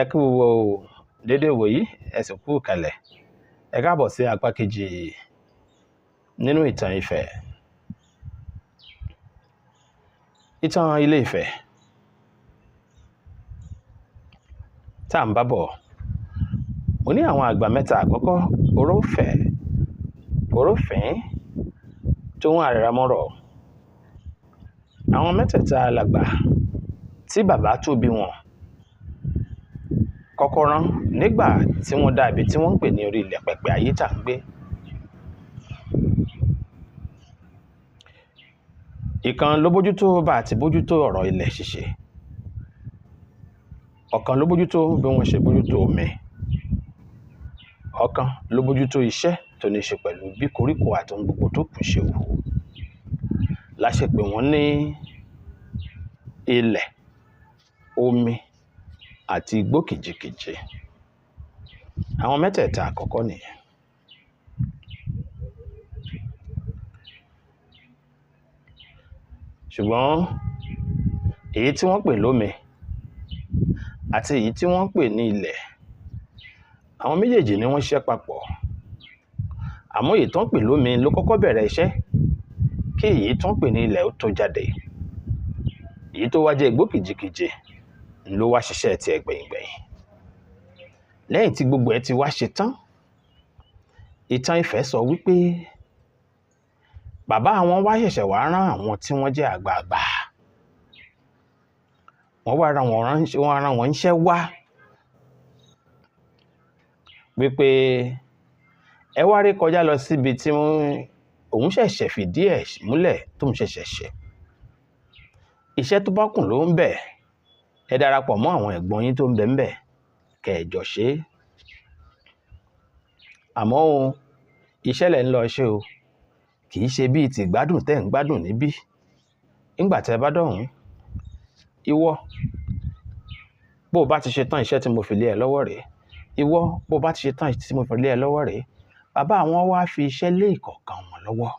Ẹ kú dédé wòyí, ẹ sì kú kalẹ̀. Ẹ káàbọ̀ sí apá kejì nínú ìtàn Ifẹ̀. Ìtàn Ilé Ifẹ̀ tá à ń bá bọ̀. Mo ní àwọn àgbà mẹ́ta àkọ́kọ́: Orófẹ̀, Orófìn, tóun Àrẹ̀rámọ̀rọ̀. Àwọn mẹ́tẹ̀ẹ̀ta làgbà tí bàbá tó bí wọn kọ́kọ́ rán nígbà tí wọ́n dá ibi tí wọ́n ń pè ní orí ilẹ̀ pẹ̀pẹ̀ ayé tá ń gbé. Ìkan ló bójútó bá àti bójútó ọ̀rọ̀ ilẹ̀ ṣíṣe. Ọ̀kan ló bójútó bí wọ́n ṣe bójútó omi. Ọ̀kan ló bójútó iṣẹ́ tó ní ṣe pẹ̀lú bí koríko àti ohun gbogbo tó kù ṣe wù. Láṣẹ pé wọ́n ní ilẹ̀, omi àti igbó kìjikìji. Àwọn mẹ́tẹ̀ẹ̀ta àkọ́kọ́ nìyẹn. Ṣùgbọ́n èyí tí wọ́n pè lómi àti èyí tí wọ́n pè ní ilẹ̀, àwọn méjèèjì ni wọ́n ṣiṣẹ́ papọ̀. Àmọ́ èyí tó ń pè lómi ló kọ́kọ́ bẹ̀rẹ̀ iṣẹ́ kí èyí tó ń pè ní ilẹ̀ ó tó jáde. Èyí tó wá jẹ́ igbó kìjikìji ló wá ṣiṣẹ́ ti ẹgbẹ̀yìngbẹ̀yìn. Lẹ́yìn tí gbogbo ẹ ti wá ṣe tán, ìtàn Ifẹ̀ sọ wípé bàbá àwọn wá ṣẹ̀ṣẹ̀ wá rán àwọn tí wọ́n jẹ́ àgbààgbà. Wọ́n wá rán wọn níṣẹ́ wá wípé ẹ wá rí kọjá lọ síbi tí òun ṣẹ̀ṣẹ̀ fìdí ẹ̀ múlẹ̀ tóun ṣẹ̀ṣẹ̀ ṣe. Iṣẹ́ tó bá kùn ló ń bẹ̀. Ẹ darapọ̀ mọ́ àwọn ẹ̀gbọ́n yín tó ń bẹ ńbẹ̀ kẹjọ ṣe. Àmọ́ iṣẹ́ lẹ̀ ń lọ ṣe o, kì í ṣe bíi ti gbádùn tẹ́ ń gbádùn níbí. Nígbà tẹ́ bá dọ̀hún, ìwọ bó o bá ti ṣe tán iṣẹ́ tí mo fi lé ẹ lọ́wọ́ rèé. Ìwọ bó o bá ti ṣe tán iṣẹ́ tí mo fi lé ẹ lọ́wọ́ rèé. Bàbá àwọn wá fi iṣẹ́ lé ìkọ̀ọ̀kan wọn lọ́wọ́.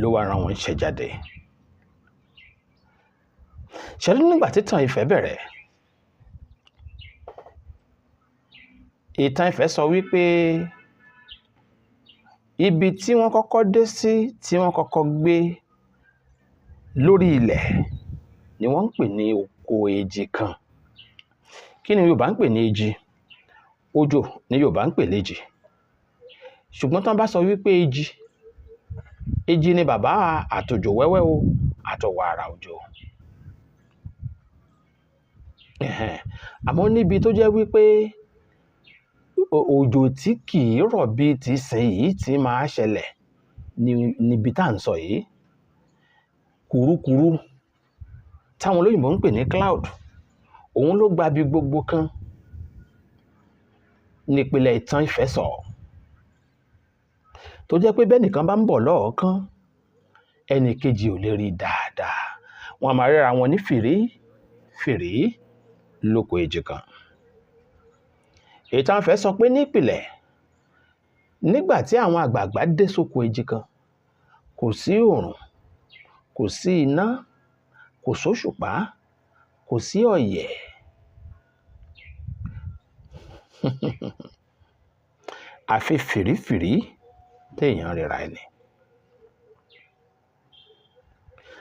Ló wá rán wọn iṣẹ́ jáde. Ṣẹ́rí nígbà tí ìtàn Ifẹ̀ bẹ̀rẹ̀, ìtàn Ifẹ̀ sọ wípé ibi tí wọ́n kọ́kọ́ dé sí, tí wọ́n kọ́kọ́ gbé lórí ilẹ̀ ni wọ́n ń pè ní oko èjì kan. Kí ni Yorùbá ń pè ní èjì? Òjò ni Yorùbá ń pè léjì. Ṣùgbọ́n tí wọ́n bá sọ wípé èjì ni bàbá àtòjò wẹ́wẹ́ o, àtọwọ́ àrà òjò. Àmọ́ níbi tó jẹ́ wípé òjò tí kì í rọ̀ bí ti sìn yìí tí máa ṣẹlẹ̀ níbi tá à ń sọ yìí. Kùrukùru táwọn olóyìnbó ń pè ní cloud, òun ló gba bí gbogbo kan nípìnlẹ̀ ìtàn Ifẹ̀ sọ. Tó jẹ́ pé bẹ́ẹ̀ nìkan bá ń bọ̀ lọ́ọ̀ọ́kán, ẹnì kejì ò lè rí dáadáa. Wọ́n á máa ríra wọn ní fìrí lóko èjì kan. Ìtàn Ifẹ̀ sọ pé nípìnlẹ̀, nígbà tí àwọn àgbààgbà dé sóko èjì kan, kò sí òòrùn, kò sí iná, kò sóṣùpá, kò sí ọ̀yẹ̀. Àfi fìrífìrí téèyàn ríra ẹni.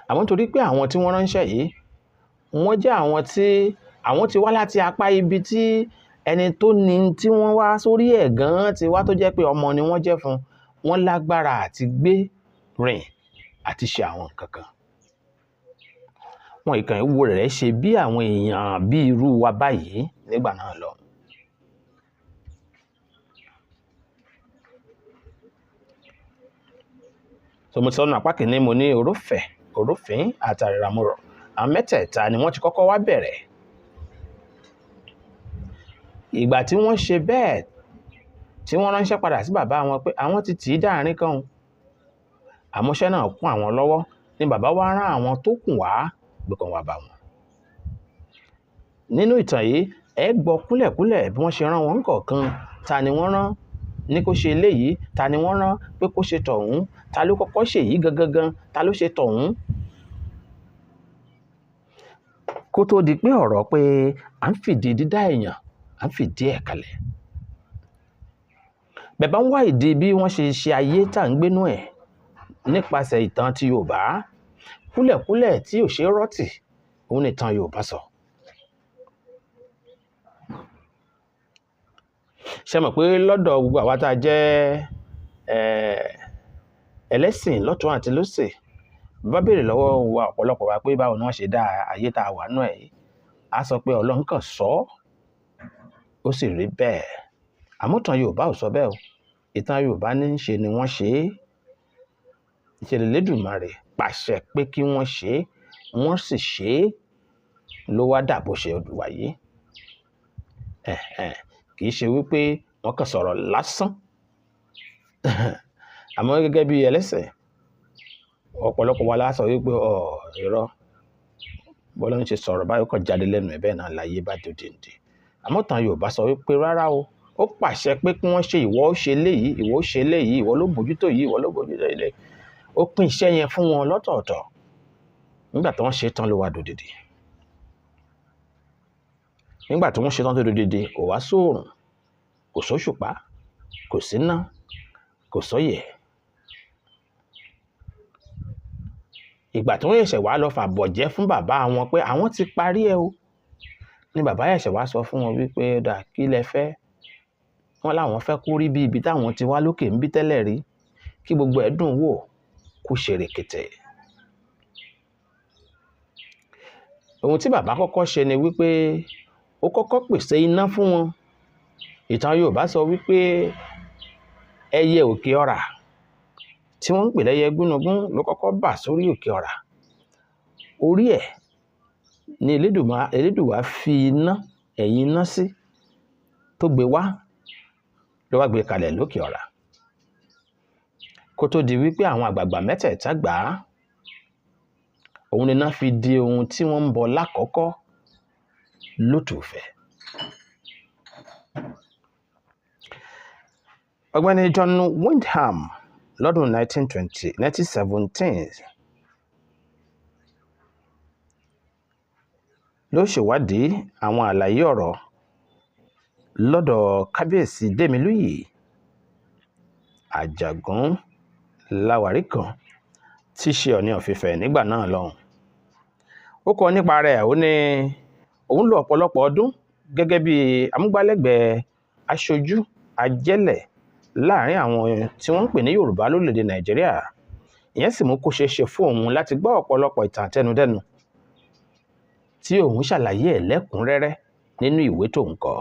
Àmọ́ nítorí pé àwọn tí wọ́n ránṣẹ́ yìí, wọ́n jẹ́ àwọn tí wá láti apá ibi tí ẹni tó ní tí wọ́n wá sórí ẹ̀ gan-an ti wá, tó jẹ́ pé ọmọ ni wọ́n jẹ́ fún, wọ́n lágbára àti gbé rìn àti ṣe àwọn nǹkan kan. Wọn ìkàn ìwo rẹ̀ ṣe bí àwọn èèyàn bí irú wa báyìí nígbà náà lọ. So mo ti sọ nínú apá kìíní, mo ní Orófẹ̀, Orófìn àti Àrẹ̀rámọ̀rọ̀. Àwọn mẹ́tẹ̀ẹ̀ta ni wọ́n ti kọ́kọ́ wá bẹ̀rẹ̀. Ìgbà tí wọ́n ṣe bẹ́ẹ̀, tí wọ́n ránṣẹ́ padà sí bàbá wọn pé àwọn ti tì í dáàrin kan, àmọ́ṣẹ́ náà kún àwọn lọ́wọ́, ni bàbá wa rán àwọn tó kù wá gbé kan wá bá wọn. Nínú ìtàn yìí, ẹ gbọ́ kúlẹ̀kúlẹ̀ bí wọ́n ṣe rán wọn kọ̀ọ̀kan. Ta ni wọ́n rán ní kó ṣe eléyìí? Ta ni wọ́n rán pé kó ṣe tọ̀hún? Ta ló kọ́kọ́ ṣe èyí gangan? Ta ló ṣe tọ̀hún? kó tó di pé ọ̀rọ̀ pé à ń fìdí dídá èèyàn à ń fìdí ẹ̀ kalẹ̀. Bẹ́ẹ̀ bá ń wá ìdí bí wọ́n ṣe ṣe ayé tá à ń gbénú ẹ̀ nípasẹ̀ ìtàn ti Yorùbá, kúlẹ̀kúlẹ̀ tí ò ṣe rọ́tì òun ni ìtàn Yorùbá sọ. Ṣé mọ̀ pé lọ́dọ̀ gbogbo àwa tá a jẹ́ ẹlẹ́sìn lọ́tùn àti lósì, bá béèrè lọ́wọ́ wa ọ̀pọ̀lọpọ̀ wa pé báwo ni wọ́n ṣe dá ayé tá a wà nú ẹ̀ yìí, a sọ pé Ọlọ́run kàn sọ ó sì rí bẹ́ẹ̀. Àmọ́ ìtàn Yorùbá ò sọ bẹ́ẹ̀ o. Ìtàn Yorùbá ní í ṣe ni wọ́n ṣe é. Ìṣẹ̀lẹ̀ Elédùmarè pàṣẹ pé kí wọ́n ṣe é, wọ́n sì ṣe é, ló wá dà bó ṣe wáyé. Kì í ṣe wípé wọ́n kàn sọ̀rọ̀ lásán. Àmọ́ gẹ́gẹ́ bí ẹlẹ́sìn, ọ̀pọ̀lọpọ̀ wa la sọ wípé irọ́ bọ́lá ń ṣe sọ̀rọ̀ báyìí kàn jáde lẹ́nu ẹ̀ bẹ́ẹ̀ náà láyé bá dòdìndì. Àmọ́ ìtàn Yorùbá sọ wípé rárá o, ó pàṣẹ pé kí wọ́n ṣe, ìwọ ó ṣe léyìí, ìwọ ó ṣe léyìí, ìwọ ló bójútó yìí, ìwọ ló bójútó ilé. Ó pín iṣẹ́ yẹn fún wọn lọ́tọ̀ọ̀tọ̀. Nígbà tí wọ́n ṣe tán ló wá dòdìdì. Nígbà tí wọ́n ṣe tán tó dòdìdì, kò wá sóòrùn, kò sóṣùpá, kò síná, kò sọ́yẹ̀. Ìgbà tí wọ́n ṣẹ̀ṣẹ̀ wá lọ fàbọ̀jẹ́ fún bàbá wọn pé àwọn ti parí ẹ̀ o, ni bàbá ṣẹ̀ṣẹ̀ wá sọ fún wọn wípé dà kí lẹ fẹ́. Wọ́n láwọn fẹ́ kó rí bí ibi táwọn ti wá lókè ń bí tẹ́lẹ̀ rí, kí gbogbo ẹ̀ dùn wò, kó ṣe rèkètè. Ohun tí bàbá kọ́kọ́ ṣe ni wípé ó kọ́kọ́ pèsè iná fún wọn. Ìtàn Yorùbá sọ wípé ẹyẹ òkè ọ̀rà tí wọ́n ń pè lẹ́yẹ gúnugún ló kọ́kọ́ bà sórí òkè ọ̀rà. Orí ẹ̀ ni Elédùwà fi iná, ẹ̀yìn iná sí, tó gbé wá, ló wá gbé kalẹ̀ lókè ọ̀rà. Kó tó di wípé àwọn àgbààgbà mẹ́tẹ̀ẹ̀ta gbà á, òun ni iná fi di ohun tí wọ́n ń bọ lákọ̀ọ́kọ́ lótùúfẹ́. Ọ̀gbẹ́ni John Wyndham lọ́dún 1917 ló ṣèwádìí àwọn àlàyé ọ̀rọ̀ lọ́dọ̀ kábíyèsí Dèmílúyì Àjàgún Láwàrí kan tí í ṣe Ọọ̀ni of Ifẹ̀ nígbà náà lọ́hùn. Ó kọ nípa rẹ̀, ó ní òun lò ọ̀pọ̀lọpọ̀ ọdún gẹ́gẹ́ bí amúgbálẹ́gbẹ̀ẹ́ aṣojú ajẹ́lẹ̀ láàrin àwọn tí wọ́n ń pè ní Yorùbá lórílẹ̀‐èdè Nàìjíríà. Ìyẹn sì mú kó ṣeé ṣe fún òun láti gbọ́ ọ̀pọ̀lọpọ̀ ìtàn àtẹnudẹ́nu tí òun ṣàlàyé ẹ̀ lẹ́kùnrẹ́rẹ́ nínú ìwé tóun kọ.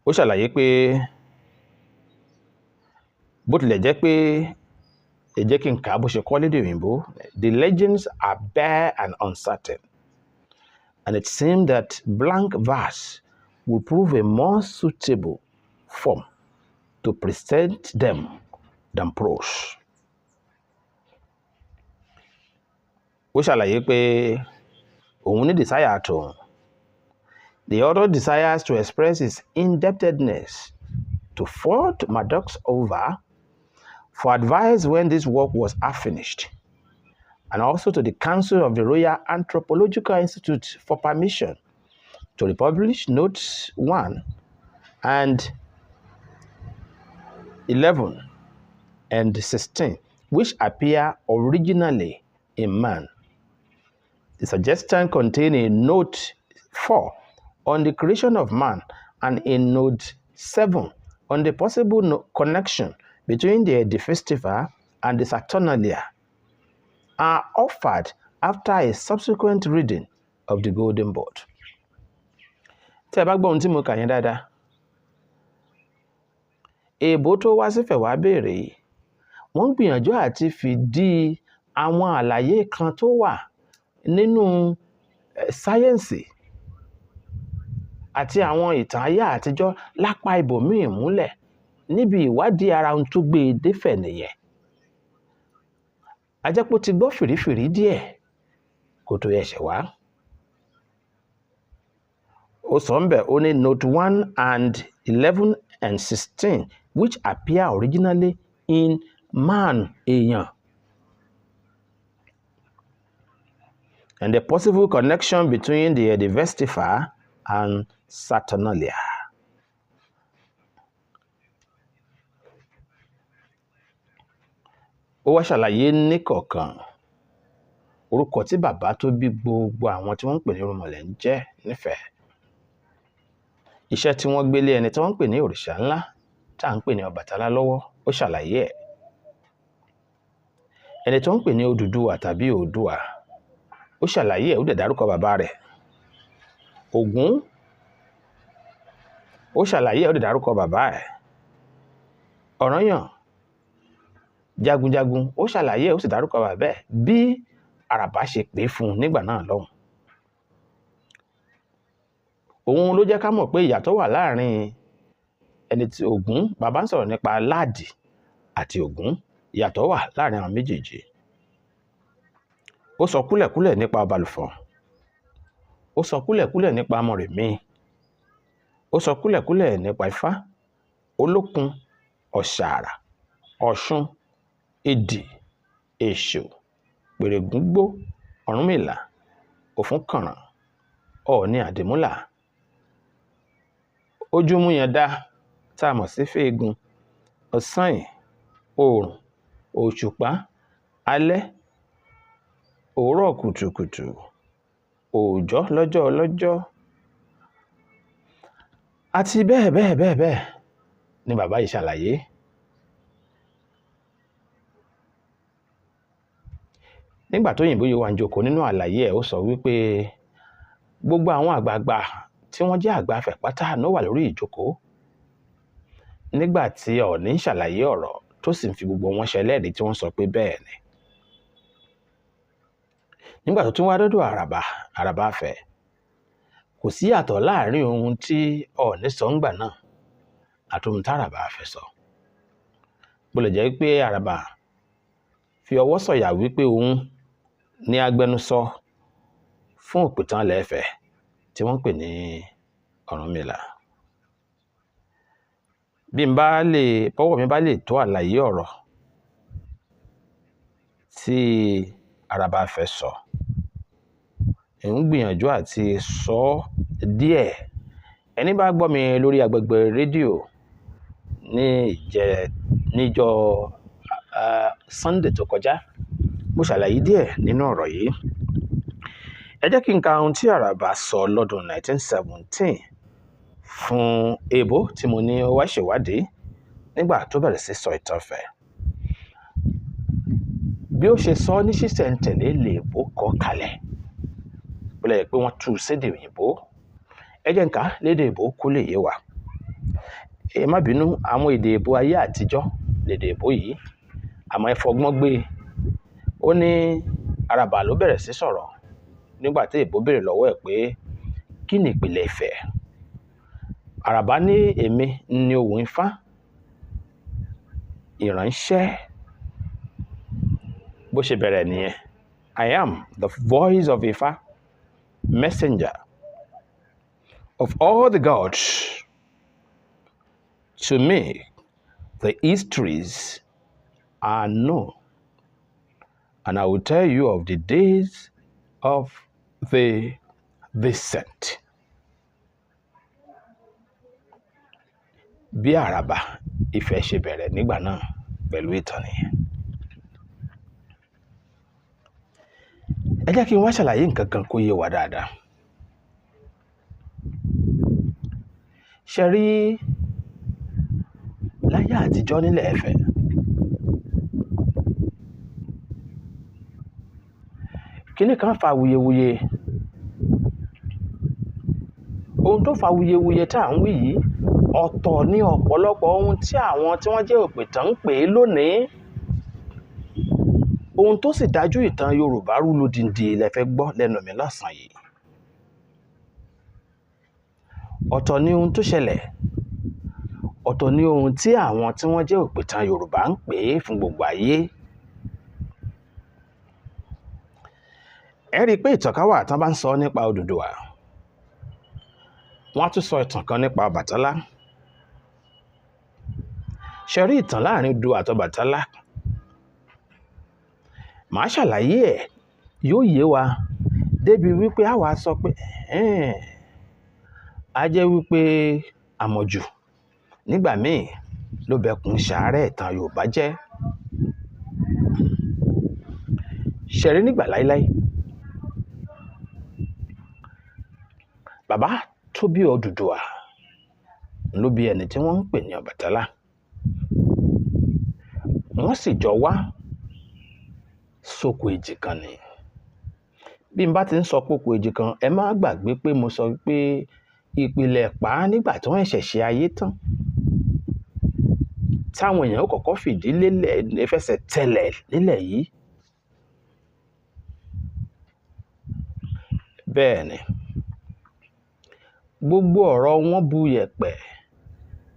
Ó ṣàlàyé pé bó tilẹ̀ jẹ́ pé ẹ jẹ́ kí n kà á bó ṣe kọ lédè òyìnbó, the legends are bare and uncertain, and it seemed that blank verse would prove a more suitable form to present them than prose. Ó ṣàlàyé pé òun ní desire tòun. The author desires to express his indebtedness to Fort Madox over for advice when this work was half finished, and also to the Council of the Royal Anthropological Institute for permission to republish Notes 1 and 11 and 16, which appear originally in Man. The suggestion contained in Note 4 on the creation of man and in Note 7 on the possible connection between the Edifestival and the Saturnalia are offered after a subsequent reading of the Golden Board. Tí ẹ bá gbọ́ ohun tí mo kà yẹn dáadáa, èèbó tó wá sífẹ̀ wá béèrè yìí, wọ́n ń gbìyànjú àti fìdí àwọn àlàyé kan tó wà nínú sáyẹ́ǹsì àti àwọn ìtàn ayé àtijọ́ lápá ibòmíì múlẹ̀ níbi ìwádìí ara ohun tó gbé e défẹ̀ nìyẹn. Ajẹ́pọ̀ ti gbọ́ fìrífìrí díẹ̀ kó tó ẹsẹ̀ wá. Ó sọ ń bẹ̀, ó ní Note 1 and 11 and 16 which appear originally in Man, èèyàn. and the possible connection between the Edivestifer and Saturnalia. Ó wá ṣàlàyé níkọ̀ọ̀kan orúkọ tí bàbá tó bí gbogbo àwọn tí wọ́n ń pè ní irúnmọlẹ̀ ń jẹ́ nífẹ̀ẹ́. Iṣẹ́ tí wọ́n gbélé ẹni tí wọ́n ń pè ní òrìṣà ńlá tá à ń pè ní Ọbàtálá lọ́wọ́, ó ṣàlàyé ẹ̀. Ẹni tó ń pè ní Odùduwà tàbí Oòduà, ó ṣàlàyé ẹ̀, ó dẹ̀ dárúkọ bàbá rẹ̀. Ògún, ó ṣàlàyé ẹ̀, ó dẹ̀ dárúkọ bàbá ẹ̀. Ọ̀rànyàn, jagunjagun, ó ṣàlàyé ẹ̀, ó sì dárúkọ bàbá ẹ̀ bí Àràbá ṣe pè é fún un nígbà náà lọ́hùn. Òun ló jẹ́ ká mọ̀ pé ìyàtọ̀ wà láàrin ẹni tí Ògún, bàbá ń sọ̀rọ̀ nípa Láàdì àti Ògún, ìyàtọ̀ wà láàrin àwọn méjèèjì. Ó sọ kúlẹ̀kúlẹ̀ nípa Ọbalùfọ̀n, ó sọ kúlẹ̀kúlẹ̀ nípa Mọ̀rẹ̀mí, ó sọ kúlẹ̀kúlẹ̀ nípa Ifá, Olókun, Ọ̀ṣàrà, Ọ̀ṣun, Idì, Èṣù, Pèrègúngbó, Ọ̀rúnmìlà, Òfúnkànràn, Ọọ̀ni Àdìmúlà, Ojúmúyẹ̀dá tá a mọ̀ sí Fẹ́ẹ́gun, Ọ̀sanyìn, Oòrùn, Òṣùpá, Alẹ́, Òwúrọ̀ kùtùkùtù, Òòjọ́ lọ́jọ́ ọlọ́jọ́, àti bẹ́ẹ̀ bẹ́ẹ̀ bẹ́ẹ̀ bẹ́ẹ̀ ni bàbá yìí ṣàlàyé. Nígbà tó Òyìnbó yìí wà ń jókòó nínú àlàyé ẹ̀, ó sọ wípé gbogbo àwọn àgbààgbà tí wọ́n jẹ́ àgbà Ifẹ̀ pátá ló wà lórí ìjókòó nígbà tí Ọọ̀ni ń ṣàlàyé ọ̀rọ̀ tó sì ń fi gbogbo wọn ṣẹlẹ́rìí tí wọ́n sọ pé bẹ́ẹ̀ ni. Nígbà tó tún wá dọ́dọ̀ Àràbá Ifẹ̀, kò sí yàtọ̀ láàrin ohun tí Ọọ̀ni sọ ńgbà náà àti ohun tí Àràbá Ifẹ̀ sọ. Bó lè jẹ́ pé Àràbá fi ọwọ́ sọ̀yà wípé òun ní agbẹnusọ fún òpìtàn ilẹ̀ Ifẹ̀ tí wọ́n ń pè ní Ọ̀rúnmìlà. Bọ́wọ́ mi bá lè tó àlàyé ọ̀rọ̀ tí Àràbá Ifẹ̀ sọ, ń gbìyànjú àti sọ díẹ̀. Ẹni bá gbọ́ mi lórí agbègbè rédíò níjọ́ Sunday tó kọjá, mo ṣàlàyé díẹ̀ nínú ọ̀rọ̀ yìí. Ẹ jẹ́ kí n ka ohun tí Àràbá sọ lọ́dún 1917 fún Èbó tí mo ní ó wá ṣèwádìí nígbà tó bẹ̀rẹ̀ sí sọ ìtàn Ifẹ̀. Bí ó ṣe sọ ní ṣísẹ̀ntẹ̀lé lèbó kọ kalẹ̀, bó lè pé wọ́n tú sédè òyìnbó. Ẹ jẹ́ n kà lédè Èbó kó lè yé wa. Ẹ má bínú, àwọn èdè Èbó ayé àtijọ́ lédè Èbó yìí, àmọ́ ẹ fọgbọ́n gbé. Ó ní Àràbá ló bẹ̀rẹ̀ sí sọ̀rọ̀ nígbà tí Èbó béèrè lọ́wọ́ ẹ̀ pé kí ni ìpìlẹ̀ Ifẹ̀? Àràbá ní èmi ni ohùn Ifá, ìránṣẹ́. Bó ṣe bẹ̀rẹ̀ nìyẹn. I am the voice of Ifá, messenger of all the gods. To me, the histories are known, and I will tell you of the days of the descent. Bí Àràbá Ifẹ̀ ṣe bẹ̀rẹ̀ nígbà náà pẹ̀lú ìtàn nìyẹn. Ẹ jẹ́ kí n wá ṣàlàyé nǹkan kan kó yé wa dáadáa. Ṣé rí láyé àtijọ́ nílẹ̀ Ifẹ̀, kíní kan fa wuyewuye. Ohun tó fa wuyewuye tá à ń wí yìí, ọ̀tọ̀ ní ọ̀pọ̀lọpọ̀ ohun tí àwọn tí wọ́n jẹ́ òpìtàn ń pè é lónìí. Ohun tó sì dájú ìtàn Yorùbá rú lódindi lẹ fẹ́ gbọ́ lẹ́nu mi lọ́sàn-án yìí. Ọ̀tọ̀ ní ohun tó ṣẹlẹ̀, ọ̀tọ̀ ní ohun tí àwọn tí wọ́n jẹ́ òpìtàn Yorùbá ń pè é fún gbogbo ayé. Ẹ rí i pé ìtàn kan wà tán bá ń sọ nípa Odùduwà, wọ́n á tún sọ ìtàn kan nípa Ọbàtálá. Ṣé rí ìtàn láàrin Odùduwà àti Ọbàtálá? Màá ṣàlàyé ẹ̀, yóò yé wa débi wípé a wá sọ pé a jẹ́ wípé àmọ̀jù nígbà míì ló bẹkùn ṣàárẹ̀ ìtàn Yorùbá jẹ́. Ṣẹ̀rí nígbà láíláí bàbá tó bí Odùduwà ló bí ẹni tí wọ́n ń pè ní Ọbàtálá. Wọ́n sì jọ wá sóko èjì kan ni. Bí n bá ti ń sọ póko èjì kan, ẹ má gbàgbé pé mo sọ pé ìpìlẹ̀ pa nígbà tí wọ́n ṣẹ̀ṣẹ̀ ṣe ayé tán, táwọn èèyàn ó kọ́kọ́ fìdí lélẹ̀ fẹsẹ̀ tẹlẹ̀ nílẹ̀ yìí. Bẹ́ẹ̀ ni gbogbo ọ̀rọ̀ wọn bu yẹ̀pẹ̀,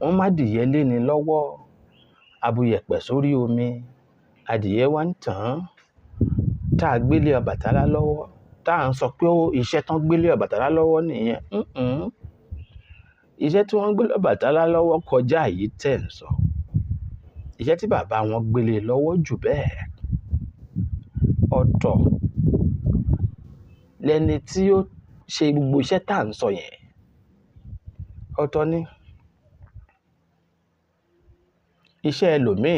wọ́n má dìyẹ léni lọ́wọ́, abuyẹ̀pẹ̀ sórí omi, adìyẹ wá ń tàn án, tá a gbélé Ọbàtálá lọ́wọ́, tá à ń sọ pé iṣẹ́ tán gbélé Ọbàtálá lọ́wọ́ nìyẹn. Iṣẹ́ tí wọ́n gbélé Ọbàtálá lọ́wọ́ kọjá èyí tẹ̀ ń sọ. Iṣẹ́ tí bàbá wọn gbélé lọ́wọ́ jù bẹ́ẹ̀. Ọ̀tọ̀ lẹni tí ó ṣe gbogbo iṣẹ́ tá à ń sọ yẹn, ọ̀tọ̀ ni iṣẹ́ ẹlòmíì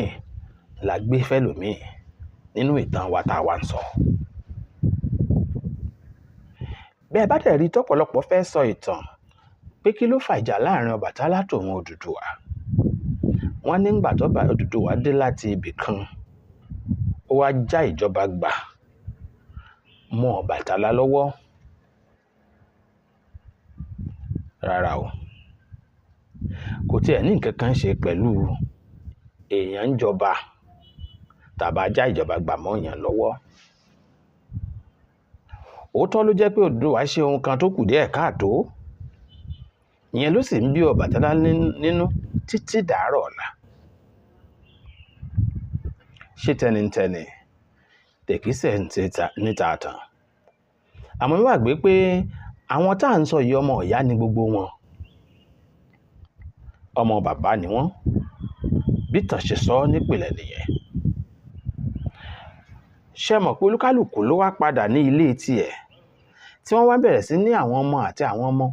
la gbé fẹ́lòmíì nínú ìtàn wa tá a wá ń sọ. Bẹ́ẹ̀ bá dẹ̀ rí tọ́pọ̀lọpọ̀ fẹ́ sọ ìtàn pé kí ló fa ìjà láàrin Ọbàtálá tòun Odùduwà. Wọ́n nígbà tó bá Odùduwà dé láti ibì kan, ó wá já ìjọba gbà mọ́ Ọbàtálá lọ́wọ́. Rárá o, kò tiẹ̀ ní nǹkan kan ṣe pẹ̀lú èèyàn ń jọba tàbá já ìjọba gbà mọ́ èèyàn lọ́wọ́. Òótọ́ ló jẹ́ pé Odùduwà ṣe ohun kan tó kù díẹ̀ káàtó, ìyẹn ló sì ń bí Ọbàtálá nínú títí dàárọ̀ ọ̀la. Ṣé tẹnitẹni tèkísẹ̀ níta tàn. Àmọ́ má gbàgbé pé àwọn tá à ń sọ yìí ọmọ ìyá ni gbogbo wọn, ọmọ bàbá ni wọ́n, bí tàn ṣe sọ nípìnlẹ̀ nìyẹn. Ṣé mọ̀ pé olúkálùkù ló wá padà ní ilé tiẹ̀, tí wọ́n wá bẹ̀rẹ̀ sí ní àwọn ọmọ àti àwọn ọmọ.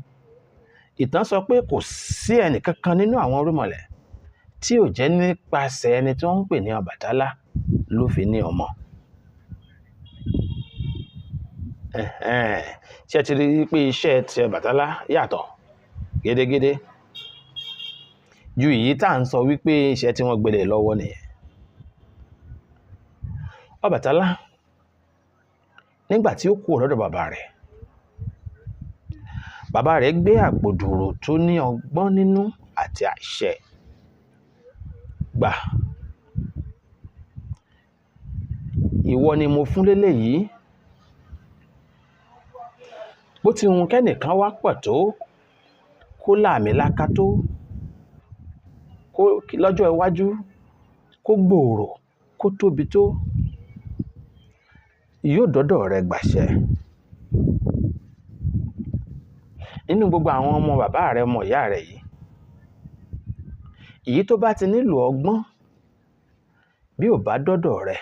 Ìtàn sọ pé kò sí ẹnì kankan nínú àwọn irúnmọlẹ̀ tí ò jẹ́ nípasẹ̀ ẹni tí wọ́n ń pè ní Ọbàtálá ló fi ní ọmọ. Ṣé ti rí i pé iṣẹ́ ti Ọbàtálá yàtọ̀ gédégédé ju èyí tá à ń sọ wípé iṣẹ́ tí wọ́n gbélé lọ́wọ́ nìyẹn. Ọbàtálá nígbà tí ó kúrò lọ́dọ̀ bàbá rẹ̀ gbé àpòdùrò tó ní ọgbọ́n nínú àti àṣẹ gbà. Ìwọ ni mo fún lélẹ́yìí. Bó ti hun kẹ́nìkan wá pọ̀ tó, kó làmìlaka tó, kó lọ́jọ́ iwájú, kó gbòòrò, kó tóbi tó, yóò dọ́dọ̀ rẹ gbàṣẹ. Nínú gbogbo àwọn ọmọ bàbá rẹ, ọmọ ìyá rẹ yìí, èyí tó bá ti nílò ọgbọ́n bí ò bá dọ́dọ̀ rẹ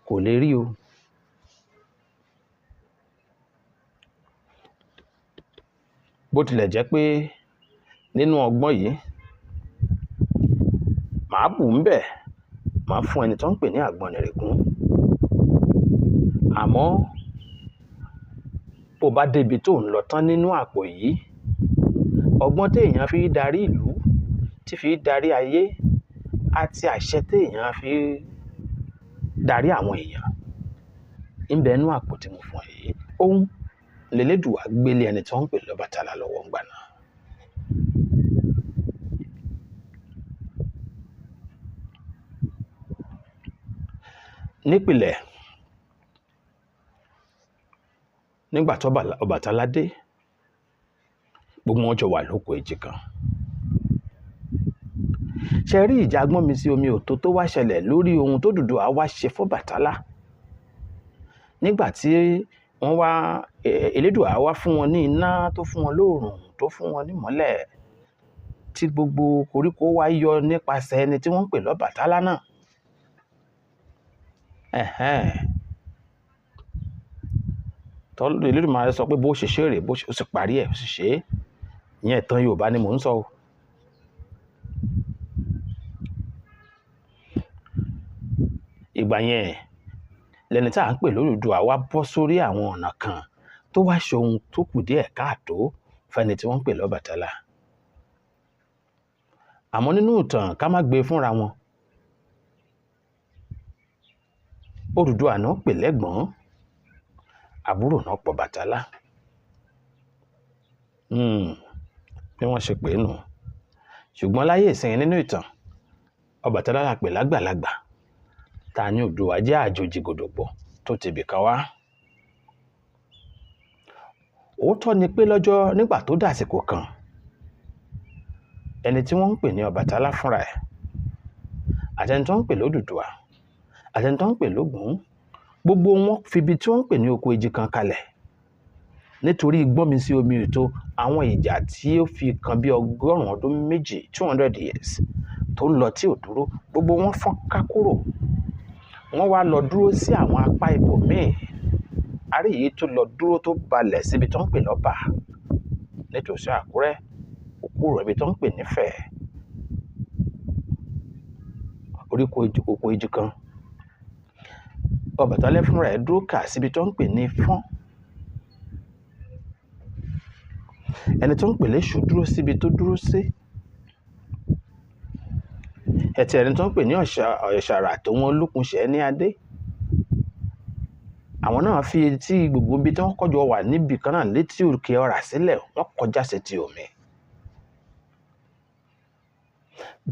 kò lè rí o. Bó tilẹ̀ jẹ́ pé nínú ọgbọ́n yìí màá bù ń bẹ̀, màá fún ẹni tó ń pè ní àgbọnnìrègún. Àmọ́ bó bá débi tó ń lọ tán nínú àpò yìí, ọgbọ́n téèyàn fi darí ìlú, tí fi darí ayé, àti àṣẹ téèyàn fi darí àwọn èèyàn ń bẹ nínú àpò tí mo fún ẹ yìí. Ohun lèlédùà gbélé ẹni tí wọ́n ń pè lọ́bàtálá lọ́wọ́ ńgbà náà. Nípìnlẹ̀ nígbà tó Ọbàtálá dé, gbogbo wọn jọ wà lóko èjì kan. Ṣé rí ìjà gbọ́n mi sí omi òtó tó wá ṣẹlẹ̀ lórí ohun tó Odùduwà wá ṣe fọ́bàtálá nígbà tí wọ́n wá Elédùà wá fún wọn ní iná, tó fún wọn lóòrùn, tó fún wọn ní ìmọ́lẹ̀, tí gbogbo koríko wá yọ nípasẹ̀ ẹni tí wọ́n ń pè lọ́bàtálá náà. tọ́lú Elédùmarè sọ pé bó ṣe ṣe rèé, bó ṣe ó sì parí ẹ̀ ó sì ṣe é. Ìyẹn ìtàn Yorùbá ni mò ń sọ o. Ìgbà yẹn lẹni tá à ń pè lÓdùduwà wá bọ́ sórí àwọn ọ̀nà kan tó wá ṣe ohun tó kù díẹ̀ káàtó fẹ́ni tí wọ́n ń pè lọ́bàtálá. Àmọ́ nínú ìtàn ká má gbé fúnra wọn. Odùduwà náà pè lẹ́gbọ̀n, àbúrò náà pọ̀ Bàtálá. Bí wọ́n ṣe pè é nù. Ṣùgbọ́n láyé ìsìn nínú ìtàn, Ọbàtálá la pè lágbàlagbà. Ta ni Odùduwà jẹ́ àjòjì gòdògbò tó ti bìkan wá. Òótọ́ ni pé nígbà tó dàsìkò kan, ẹni tí wọ́n ń pè ní Ọbàtálá fúnra ẹ̀, àtẹni tó ń pè lÓdùduwà, àtẹni tó ń pè lÓgún, gbogbo wọn fi ibi tí wọ́n ń pè ní oko èjì kan kalẹ̀ nítorí gbọ́nmi sí omi òtó àwọn ìjà tí ó fi kan bí 100 ọdún 200 years tó ń lọ tí ò dúró. Gbogbo wọn fọ́n ká kúrò. Wọ́n wá lọ dúró sí àwọn apá ibòmíì. Àrí èyí tó lọ dúró tó balẹ̀ síbi tó ń pè lọ́bà nítòsí Àkúrẹ́, òkúrò ibi tó ń pè nífẹ̀ẹ́, oríko oko èjì kan. Ọbàtálá fúnra ẹ̀ dúró kà síbi tó ń pè ní Ifọ̀n. Ẹni tó ń pè léṣù dúró síbi tó dúró sí. Ẹ̀tì ẹni tó ń pè ní Ọ̀ṣàrà tó wọn Olúkúnṣẹ́ ní adé. Àwọn náà fi etí gbogbo ibi tí wọ́n kọjọ wà níbi kan náà létí òkè ọ̀rà sílẹ̀, wọ́n kọjá sí ti omi.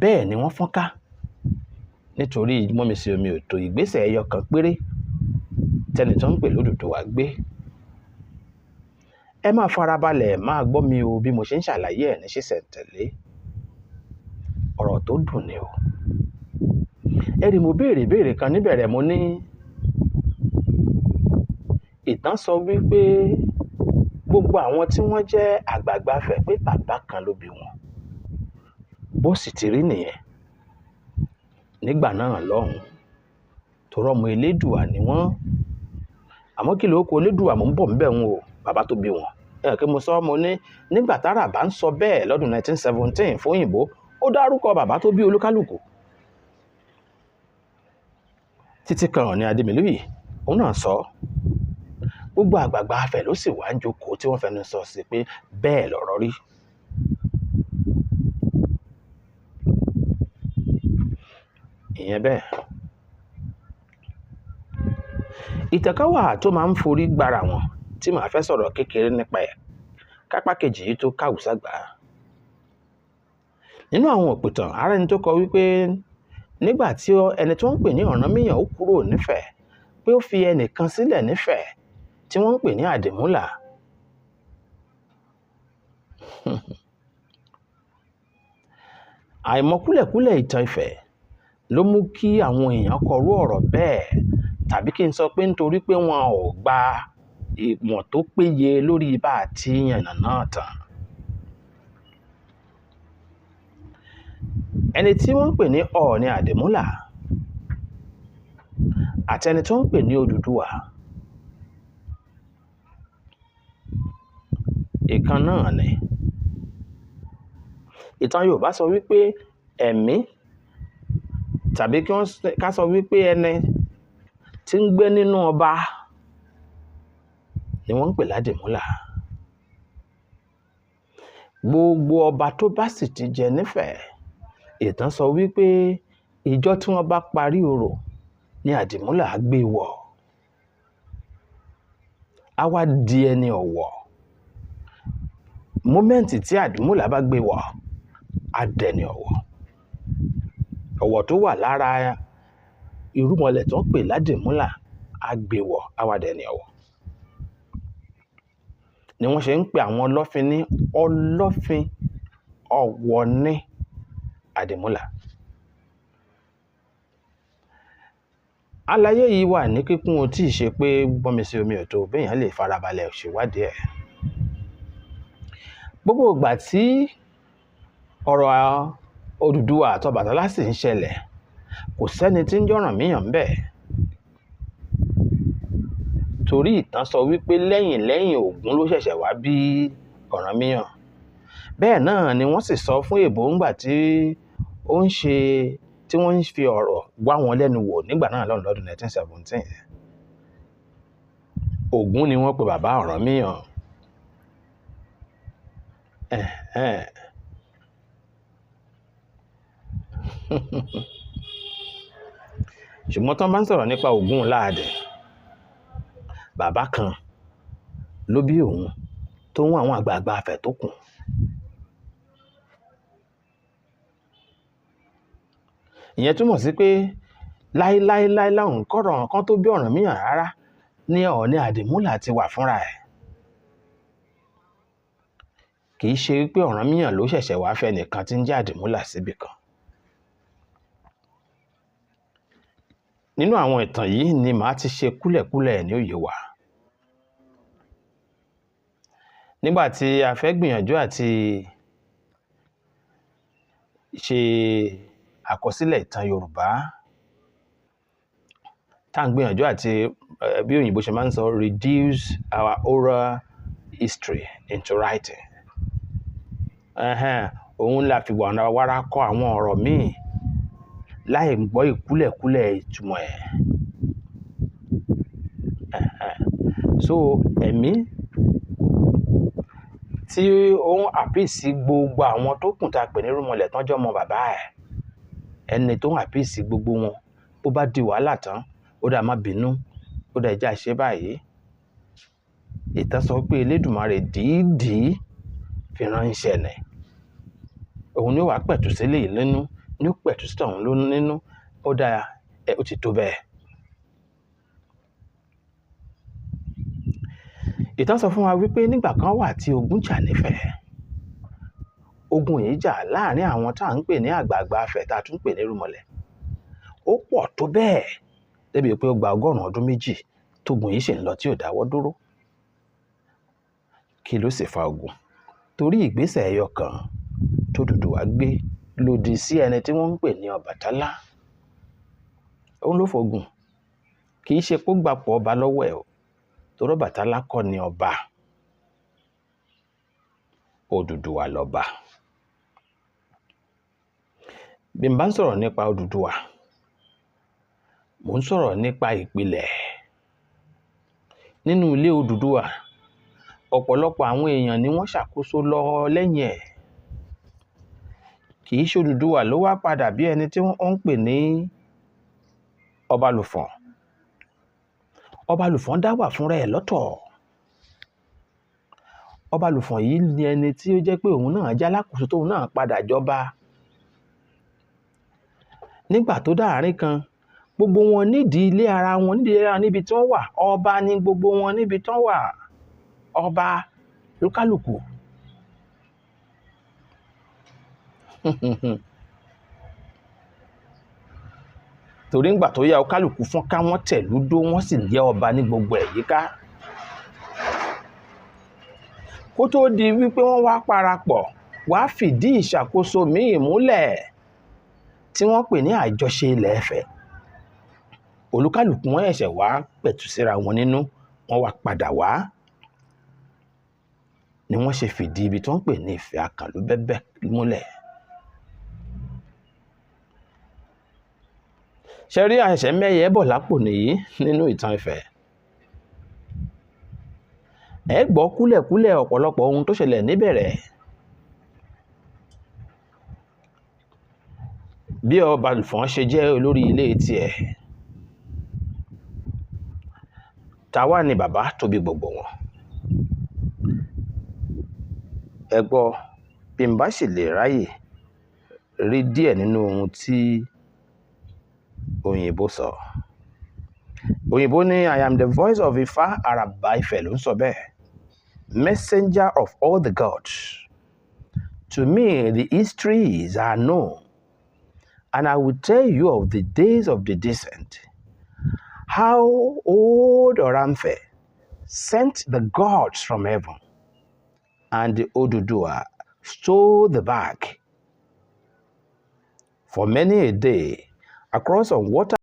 Bẹ́ẹ̀ ni wọ́n fọ́n ká nítorí gbọ́nmi sí omi òtó. Ìgbésẹ̀ ẹyọ kan péré tẹni tó ń pè lÓdùduwà gbé. Ẹ máa farabalẹ̀ máa gbọ́ mi o bí mo ṣe ń ṣàlàyé ẹ̀ ní ṣísẹ̀ntẹ̀lé. Ọ̀rọ̀ tó dùn ni o. Ẹ̀rí mo béèrè kan níbẹ̀rẹ̀, mo ní ìtàn sọ wípé gbogbo àwọn tí wọ́n jẹ́ àgbààgbà fẹ̀ pé bàbá kan ló bí wọn. Bó sì ti rí nìyẹn nígbà náà lọ́hùn-ún, torọ́ ọmọ Elédùà ni wọ́n. Àmọ́ kí ló kó Elédùà mò ń bọ̀ ńbẹ̀ wọn o, bàbá tó bí wọn. Kí mo sọ, mo ní nígbà tára bá ń sọ bẹ́ẹ̀ lọ́dún 1917 fún òyìnbó, ó dárúkọ bàbá tó bí olúkálùkù. Títí kan Ọọ̀ni Adémilúyì, òun náà sọ. Gbogbo àgbààgbà afẹ̀ ló sì wá ń jókòó tí wọ́n fẹnu sọ sí pé bẹ́ẹ̀ lọ̀rọ̀ rí. Ìyẹn bẹ́ẹ̀. Ìtàn kan wà tó máa ń forí gbára wọn tí màá fẹ́ sọ̀rọ̀ kékeré nípa ẹ̀ kápá kejì yìí tó káwùsá gbà á. Nínú àwọn òpìtàn, ara ẹni tó kọ wípé nígbà tí ẹni tó ń pè ní Ọ̀rànmíyàn ó kúrò nífẹ̀ẹ́, pé ó fi ẹnìkan sílẹ̀ nífẹ̀ẹ́ tí wọ́n ń pè ní Àdìmúlà. Àìmọ̀kúlẹ̀kúlẹ̀ ìtàn Ifẹ̀ ló mú kí àwọn èèyàn kọrú ọ̀rọ̀ bẹ́ẹ̀, tàbí kí n sọ pé nítorí pé wọn ò gba ìmọ̀ tó péye lórí bá a ti yànnàná tàn. Ẹni tí wọ́n ń pè ní Ọọ̀ni Àdìmúlà àti ẹni tó ń pè ní Odùduwà, ìkan náà ni. Ìtàn Yorùbá sọ wípé ẹ̀mí tàbí ká sọ wípé ẹni tí ń gbé nínú ọba ni wọ́n ń pè ládìmúlà. Gbogbo ọba tó bá sì ti jẹ nífẹ̀ẹ́, ìtàn sọ wípé ìjọ tí wọ́n bá parí orò ni Àdìmúlà á gbé wọ̀. Á wá di ẹni ọ̀wọ̀. Mómẹ́ǹtì tí Àdìmúlà bá gbé wọ̀, á dẹni ọ̀wọ̀. Ọ̀wọ̀ tó wà lára irúmọlẹ̀ tó ń pè ládìmúlà á gbé wọ̀, á wá dẹni ọ̀wọ̀. Ni wọ́n ṣe ń pe àwọn ọlọ́fin ní ọlọ́fin ọ̀wọ̀ ní Àdìmúlà. Àlàyé yìí wà ní kíkún o tí ì ṣe pé gbọ́nmi sí omi òtó béèyàn lè farabalẹ̀ ṣèwádìí ẹ̀. Gbogbo ìgbà tí ọ̀rọ̀ Odùduwà àti Ọbàtálá sì ń ṣẹlẹ̀, kò sẹ́ni tí ń jẹ́ Ọ̀rànmíyàn ńbẹ̀. torí ìtàn sọ wípé lẹ́yìn Ògún ló ṣẹ̀ṣẹ̀ wá bí Ọ̀rànmíyàn. Bẹ́ẹ̀ náà ni wọ́n sì sọ fún Èbó ńgbà tí wọ́n ń fi ọ̀rọ̀ wá wọn lẹ́nu wò nígbà náà lọ́dún 1917. Ògún ni wọ́n pe bàbá Ọ̀rànmíyàn. Ṣùgbọ́n tí wọ́n bá ń sọ̀rọ̀ nípa Ògúnláàdé, bàbá kan ló bí òun tó ń àwọn àgbààgbà afẹ̀ tó kù. Ìyẹn túmọ̀ sí pé láíláíláí láwọn kọ́rọ̀ kan tó bí Ọ̀rànmíyàn rárá ní Ọọ̀ni Àdìmúlà ti wà fúnra ẹ̀. Kì í ṣe pé Ọ̀rànmíyàn ló ṣẹ̀ṣẹ̀ wá fẹ́ nìkan tí ń jẹ́ Àdìmúlà síbì kan. Nínú àwọn ìtàn yìí ni màá ti ṣe kúlẹ̀kúlẹ̀ ní òye wa. Nígbà tí a fẹ́ gbìyànjú àti ṣe àkọsílẹ̀ ìtàn Yorùbá, tá à ń gbìyànjú àti bí òyìnbó ṣe máa ń sọ reduce our oral history into writing. Òun la fi wàrà kọ àwọn ọ̀rọ̀ míì láì gbọ́ ìkúlẹ̀kúlẹ̀ ìtumọ̀ ẹ̀. So ẹ̀mí tí ó ń àpèsí gbogbo àwọn tó kù tá a pè ní irúnmọlẹ̀ tán jọ́ ọmọ bàbá ẹ̀, ẹni tó ń àpèsí gbogbo wọn bó bá di wàhálà tán ó dà má bínú, ó dà ẹja ṣe báyìí. Ìtàn sọ pé Elédùmarè dìídì fi ránṣẹ́ nẹ̀. Òun ni ó wàá pẹ̀tù sílé yìí nínú, ní ó pẹ̀tù sí tọ̀hún nínú, ó dáa ó ti tó bẹ́ẹ̀. Ìtàn sọ fún wa wípé nígbà kan wà tí ogun jà nífẹ̀ẹ́. Ogun yìí jà láàrin àwọn tá à ń pè ní àgbààgbà afẹ̀ tá a tún pè ní irúnmọlẹ̀. Ó pọ̀ tó bẹ́ẹ̀ débi pé ó gba 100 ọdún méjì tógun yìí ṣì ń lọ tí ò dáwọ́ dúró. Kí ló sì fa ogun? Torí ìgbésẹ̀ ẹyọ kan t'Odùduwà gbé lòdì sí ẹni tí wọ́n ń pè ní Ọbàtálá. Òun ló fògùn. Kì í ṣe pé ó gbapò ọba lọ́wọ́ ẹ̀ o, torí Ọbàtálá kọ́ ni ọba, Odùduwà lọ́ba. Bí n bá ń sọ̀rọ̀ nípa Odùduwà, mò ń sọ̀rọ̀ nípa ìpìlẹ̀. Nínú ilé Odùduwà, ọ̀pọ̀lọpọ̀ àwọn èèyàn ni wọ́n ṣàkóso lọ lẹ́yìn ẹ̀. Kì í ṣe Odùduwà ló wá padà bí ẹni tí wọ́n ń pè ní Ọbalùfọ̀n. Ọbalùfọ̀n dá wà fúnra ẹ̀ lọ́tọ̀. Ọbalùfọ̀n yìí ni ẹni tí ó jẹ́ pé òun náà jẹ́ alákòóso tóun náà padà jọba. Nígbà tó dáàrin kan, gbogbo wọn nídìí ilé ara wọn níbi tí wọ́n wà. Ọba ni gbogbo wọn níbi tí wọ́n wà. Ọba lúkálùkù. Torí ńgbà tó yá ọkálùkù fọ́n ká wọ́n tẹ̀lú dó wọ́n sì jẹ́ ọba ní gbogbo ẹ̀ yíká. Kó tó di wípé wọ́n wá parapọ̀ wá fìdí ìṣàkóso míì múlẹ̀ tí wọ́n pè ní àjọṣe ilẹ̀ Ifẹ̀. Olúkálùkù wọn ẹ̀ṣẹ̀ wá pẹ̀tù síra wọn nínú, wọ́n wá padà wá ni wọ́n ṣe fìdí ibi tí wọ́n pè ní Ifẹ̀ Akànlú bẹ́bẹ́ múlẹ̀. Ṣé rí àṣẹ mẹ́yẹ bọ̀ lápò nìyí nínú ìtàn Ifẹ̀. Ẹ gbọ́ kúlẹ̀kúlẹ̀ ọ̀pọ̀lọpọ̀ ohun tó ṣẹlẹ̀ níbẹ̀rẹ̀. Bí Ọbalùfọ̀n ṣe jẹ́ olórí ilé tiẹ̀, ta wá ni bàbá tó bí gbogbo wọn. Ẹ gbọ́ bí n bá sì lè ráyè rí díẹ̀ nínú ohun tí òyìnbó sọ. Òyìnbó ní I am the voice of Ifá, Àràbà Ifẹ̀ ló ń sọ bẹ́ẹ̀. Messenger of all the gods. To me the histories are known, and I will tell you of the days of the descent, how old Oramfe sent the gods from heaven, and the Odùduwà stole the bag. For many a day, across on water